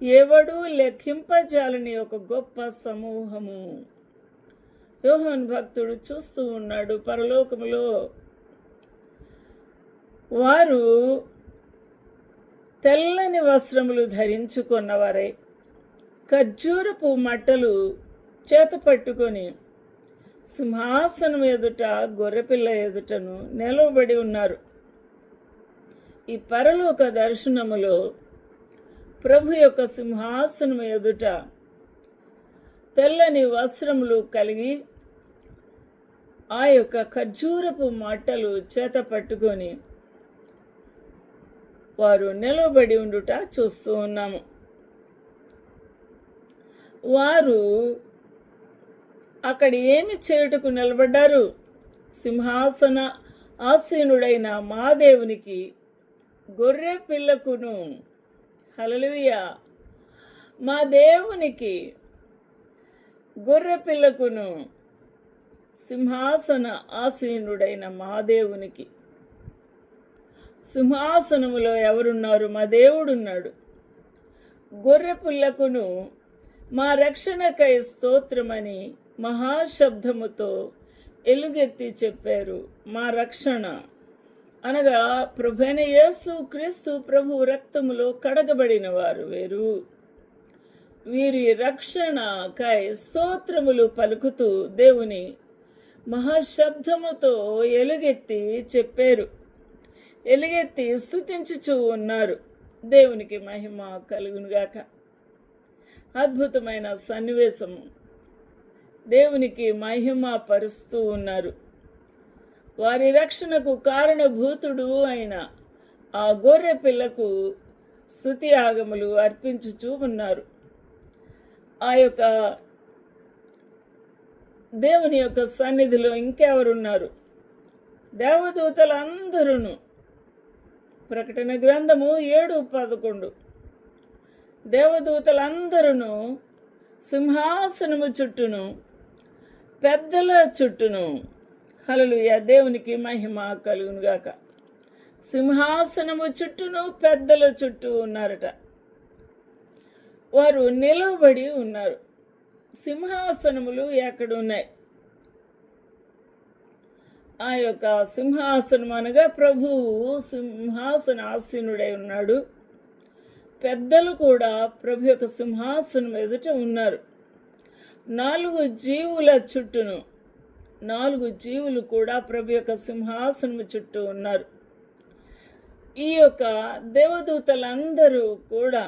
ఎవడూ లెక్కింపజాలని ఒక గొప్ప సమూహము. యోహాను భక్తుడు చూస్తూ ఉన్నాడు, పరలోకములో వారు తెల్లని వస్త్రములు ధరించుకున్నవారే ఖర్జూరపు మట్టలు చేత పట్టుకొని సింహాసనం ఎదుట గొర్రెపిల్ల ఎదుటను నిలవబడి ఉన్నారు. ఈ పరలోక దర్శనములో ప్రభు యొక్క సింహాసనం ఎదుట తెల్లని వస్త్రములు కలిగి ఆ యొక్క ఖర్జూరపు మట్టలు చేత పట్టుకొని వారు నిలవబడి ఉండుట చూస్తూ ఉన్నాము. వారు అక్కడ ఏమి చేయుటకు నిలబడ్డారు? సింహాసన ఆసీనుడైన మా దేవునికి, గొర్రె పిల్లకును, హల్లెలూయా, మా దేవునికి, గొర్రె పిల్లకును, సింహాసన ఆసీనుడైన మా దేవునికి. సింహాసనములో ఎవరున్నారు? మా దేవుడున్నాడు. గొర్రె పిల్లకును మా రక్షణకై స్తోత్రమని మహాశబ్దముతో ఎలుగెత్తి చెప్పారు. మా రక్షణ అనగా ప్రభువైన యేసు క్రీస్తు ప్రభు రక్తములో కడగబడిన వారు వేరు. వీరి రక్షణకై స్తోత్రములు పలుకుతూ దేవుని మహాశబ్దముతో ఎలుగెత్తి చెప్పారు, ఎలుగెత్తి స్తుతించుచూ ఉన్నారు. దేవునికి మహిమ కలుగునుగాక. అద్భుతమైన సన్నివేశము. దేవునికి మహిమ పరుస్తూ ఉన్నారు. వారి రక్షణకు కారణభూతుడు అయిన ఆ గొర్రె పిల్లకు స్తుతి ఆగములు అర్పించుచూ ఉన్నారు. ఆ యొక్క దేవుని యొక్క సన్నిధిలో ఇంకెవరున్నారు? దేవదూతలందరూ. ప్రకటన గ్రంథము 7:11. దేవదూతలందరూ సింహాసనము చుట్టూను పెద్దల చుట్టూను, హల్లెలూయా, దేవునికి మహిమ కలుగునుగాక. సింహాసనము చుట్టూను పెద్దల చుట్టూ ఉన్నారట. వారు నిలవబడి ఉన్నారు. సింహాసనములు ఎక్కడున్నాయి? ఆ యొక్క సింహాసనం అనగా ప్రభువు సింహాసన ఆసీనుడై ఉన్నాడు. పెద్దలు కూడా ప్రభు యొక్క సింహాసనం ఎదుట ఉన్నారు. 4 జీవుల చుట్టూను, 4 జీవులు కూడా ప్రభు యొక్క సింహాసనం చుట్టూ ఉన్నారు. ఈ యొక్క దేవదూతలందరూ కూడా